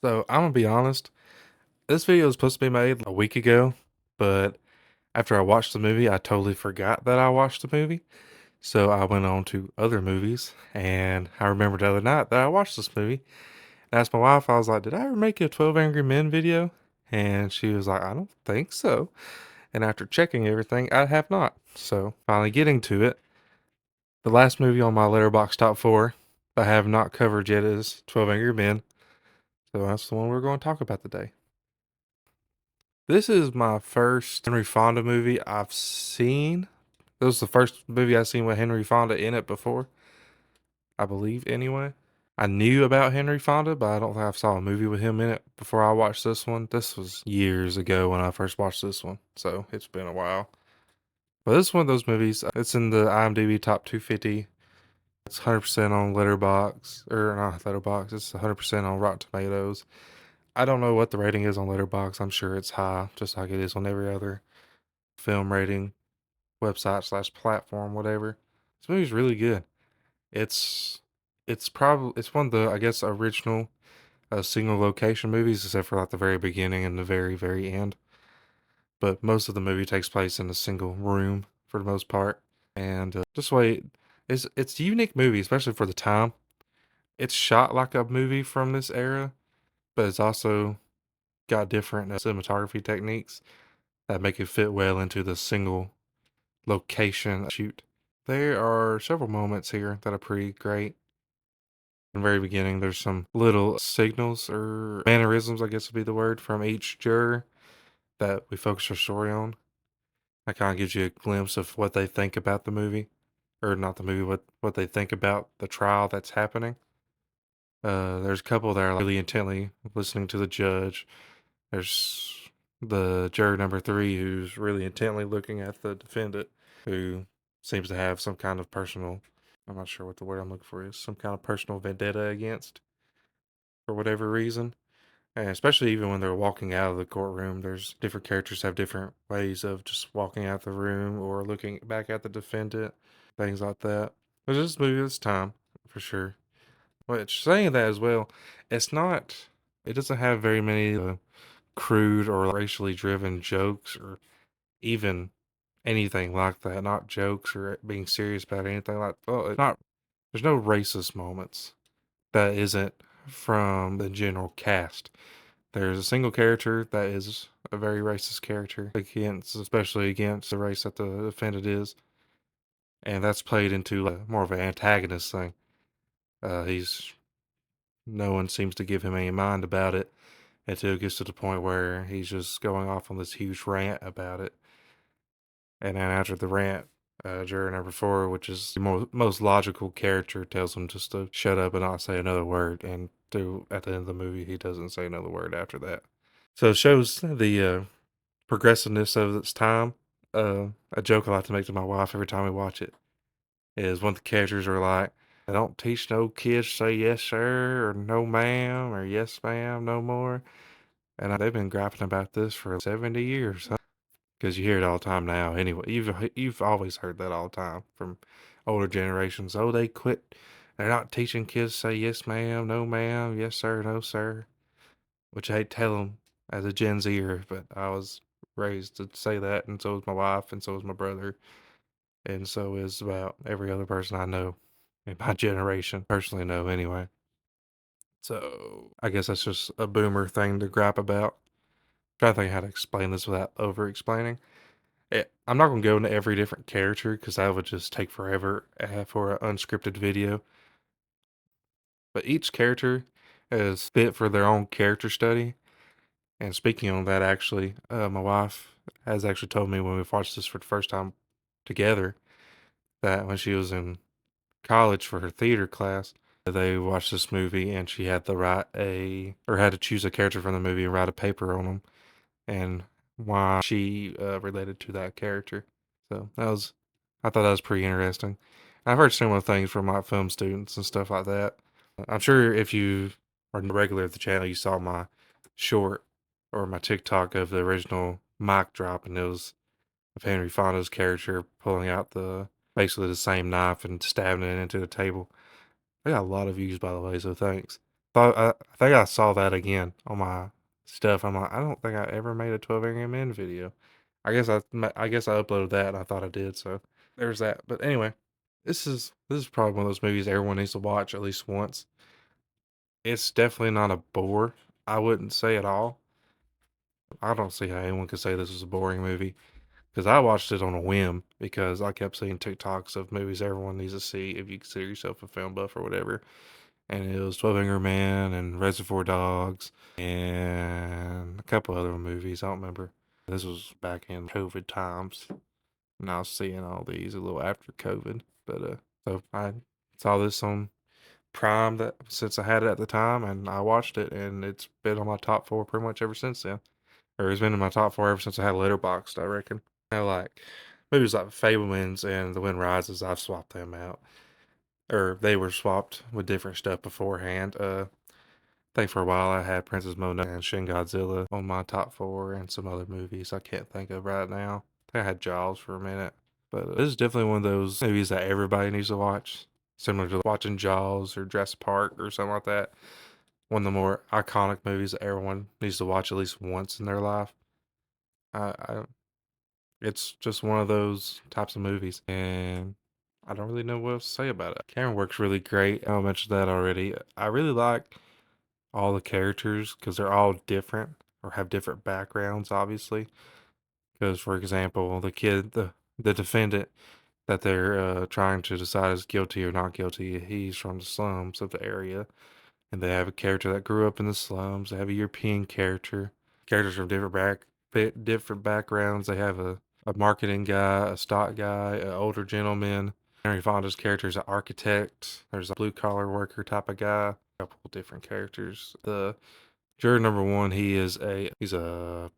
So I'm gonna be honest, this video was supposed to be made a week ago, but after I watched the movie, I totally forgot that I watched the movie. So I went on to other movies, and I remembered the other night that I watched this movie. And asked my wife, I was like, "Did I ever make a 12 Angry Men video?" And she was like, "I don't think so." And after checking everything, I have not. So finally getting to it, the last movie on my Letterboxd top four I have not covered yet is 12 Angry Men. So that's the one we're going to talk about today. This is my first Henry Fonda movie I've seen. This was the first movie I've seen with Henry Fonda in it before, I believe, anyway. I knew about Henry Fonda, but I don't think I saw a movie with him in it before I watched this one. This was years ago when I first watched this one, so it's been a while. But this is one of those movies. It's in the IMDb top 250. It's 100% on Letterboxd, or not Letterboxd. It's 100% on Rotten Tomatoes. I don't know what the rating is on Letterboxd. I'm sure it's high, just like it is on every other film rating website slash platform, whatever. This movie's really good. It's it's one of the, I guess, original single location movies, except for like the very beginning and the very end. But most of the movie takes place in a single room for the most part, and just the way it's a unique movie, especially for the time. It's shot like a movie from this era, but it's also got different cinematography techniques that make it fit well into the single location shoot. There are several moments here that are pretty great. In the very beginning, there's some little signals or mannerisms, I guess would be the word, from each juror that we focus our story on. That kind of gives you a glimpse of what they think about the movie, or not the movie, what they think about the trial that's happening. There's a couple that are really intently listening to the judge. There's the juror number three who's really intently looking at the defendant, who seems to have some kind of personal, I'm not sure what the word I'm looking for is, some kind of personal vendetta against for whatever reason. And especially even when they're walking out of the courtroom, there's different characters have different ways of just walking out the room or looking back at the defendant, things like that. But this movie this time, for sure. Which, saying that as well, it's not, it doesn't have very many crude or racially driven jokes or even anything like that. Not jokes or being serious about anything like. Oh, it's not. There's no racist moments that isn't from the general cast. There's a single character that is a very racist character against, especially against the race that the defendant is, and that's played into more of an antagonist thing. He's no one seems to give him any mind about it until it gets to the point where he's just going off on this huge rant about it. And then after the rant, juror number four, which is the most logical character, tells him just to shut up and not say another word. And at the end of the movie, he doesn't say another word after that. So it shows the progressiveness of its time. A joke I like to make to my wife every time we watch it is one of the characters are like, I don't teach no kids to say yes, sir, or no, ma'am, or yes, ma'am, no more. And they've been griping about this for 70 years. Because you hear it all the time now. Anyway, you've always heard that all the time from older generations. Oh, they quit. They're not teaching kids to say yes, ma'am, no, ma'am, yes, sir, no, sir. Which I hate to tell them as a Gen Zer, but I was raised to say that, and so was my wife, and so was my brother, and so is about every other person I know in my generation. Personally, know anyway. So I guess that's just a boomer thing to gripe about. Trying to think how to explain this without over explaining. I'm not going to go into every different character because that would just take forever for an unscripted video. But each character is fit for their own character study. And speaking on that, actually, my wife has actually told me when we watched this for the first time together that when she was in college for her theater class, they watched this movie and she had to had to choose a character from the movie and write a paper on them and why she related to that character. So I thought that was pretty interesting. I've heard similar things from my film students and stuff like that. I'm sure if you are a regular of the channel, you saw my short or my TikTok of the original mic drop, and it was of Henry Fonda's character pulling out basically the same knife and stabbing it into the table. I got a lot of views, by the way, so thanks. I think I saw that again on my stuff. I'm like, I don't think I ever made a 12 Angry Men video. I guess I uploaded that and I thought I did, so there's that. But anyway, this is probably one of those movies everyone needs to watch at least once. It's definitely not a bore. I wouldn't say at all. I don't see how anyone could say this is a boring movie because I watched it on a whim because I kept seeing TikToks of movies everyone needs to see if you consider yourself a film buff or whatever. And it was 12 Angry Men and Reservoir Dogs and a couple other movies. I don't remember. This was back in COVID times, and I was seeing all these a little after COVID. But so I saw this on Prime that since I had it at the time, and I watched it, and it's been on my top four pretty much ever since then. Or it's been in my top four ever since I had Letterboxd, I reckon. Like movies like Fablemans and The Wind Rises, I've swapped them out, or they were swapped with different stuff beforehand. I think for a while I had Princess Mononoke and Shin Godzilla on my top four, and some other movies I can't think of right now. I think I had Jaws for a minute, but this is definitely one of those movies that everybody needs to watch, similar to watching Jaws or Jurassic Park or something like that. One of the more iconic movies that everyone needs to watch at least once in their life. I It's just one of those types of movies, and I don't really know what else to say about it. Camera works really great. I mentioned that already. I really like all the characters because they're all different or have different backgrounds, obviously. Because, for example, the defendant that they're trying to decide is guilty or not guilty, he's from the slums of the area, and they have a character that grew up in the slums. They have a European character, characters from different backgrounds. They have a marketing guy, a stock guy, an older gentleman. Henry Fonda's character is an architect. There's a blue collar worker type of guy. A couple different characters. The juror number one, he's a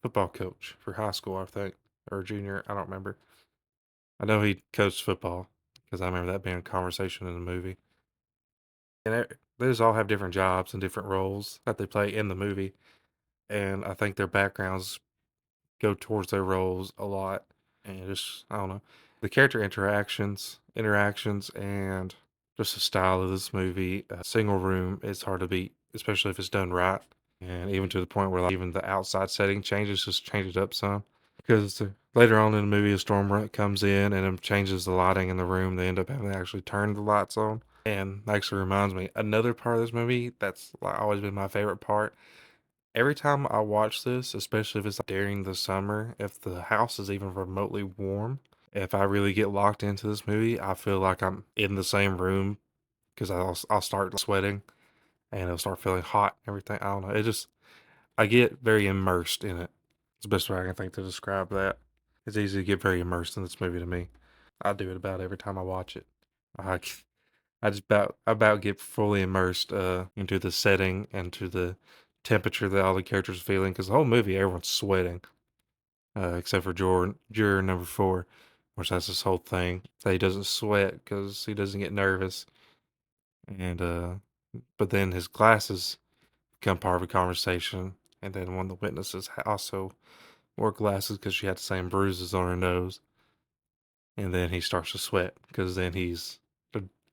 football coach for high school, I think, or junior. I don't remember. I know he coached football because I remember that being a conversation in the movie. And they just all have different jobs and different roles that they play in the movie, and I think their backgrounds go towards their roles a lot. And just I don't know, the character interactions, and just the style of this movie. Single room is hard to beat, especially if it's done right, and even to the point where like, even the outside setting changes, just change it up some. Because later on in the movie, a storm comes in and it changes the lighting in the room. They end up having to actually turn the lights on. And actually reminds me, another part of this movie that's like always been my favorite part. Every time I watch this, especially if it's during the summer, if the house is even remotely warm, if I really get locked into this movie, I feel like I'm in the same room because I'll start sweating and it'll start feeling hot and everything. I don't know. I get very immersed in it. It's the best way I can think to describe that. It's easy to get very immersed in this movie to me. I do it about every time I watch it. I, I just about get fully immersed into the setting and to the temperature that all the characters are feeling because the whole movie everyone's sweating except for juror number four, which that's this whole thing that he doesn't sweat because he doesn't get nervous, and but then his glasses become part of a conversation, and then one of the witnesses also wore glasses because she had the same bruises on her nose, and then he starts to sweat because then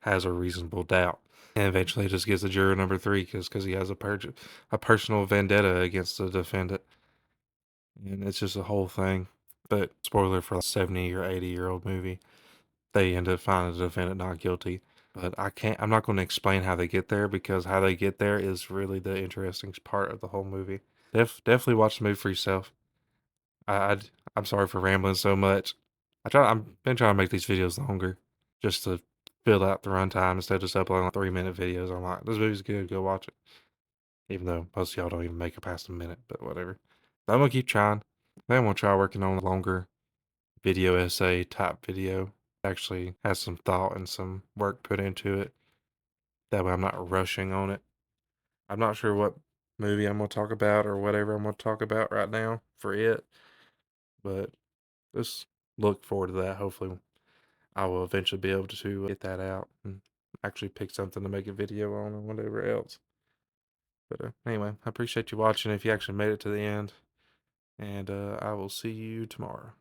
has a reasonable doubt. And eventually, he just gets a juror number three because he has a personal vendetta against the defendant, and it's just a whole thing. But spoiler for a 70 or 80 year old movie, they end up finding the defendant not guilty. But I'm not going to explain how they get there because how they get there is really the interesting part of the whole movie. Definitely watch the movie for yourself. I, I I'm sorry for rambling so much. I'm been trying to make these videos longer just to fill out the runtime instead of just uploading like 3 minute videos. I'm like, this movie's good, go watch it. Even though most of y'all don't even make it past a minute, but whatever. I'm gonna keep trying. I'm gonna try working on a longer video essay type video. Actually has some thought and some work put into it. That way I'm not rushing on it. I'm not sure what movie I'm gonna talk about or whatever I'm gonna talk about right now for it, but just look forward to that. Hopefully I will eventually be able to get that out and actually pick something to make a video on and whatever else. But anyway, I appreciate you watching if you actually made it to the end, and I will see you tomorrow.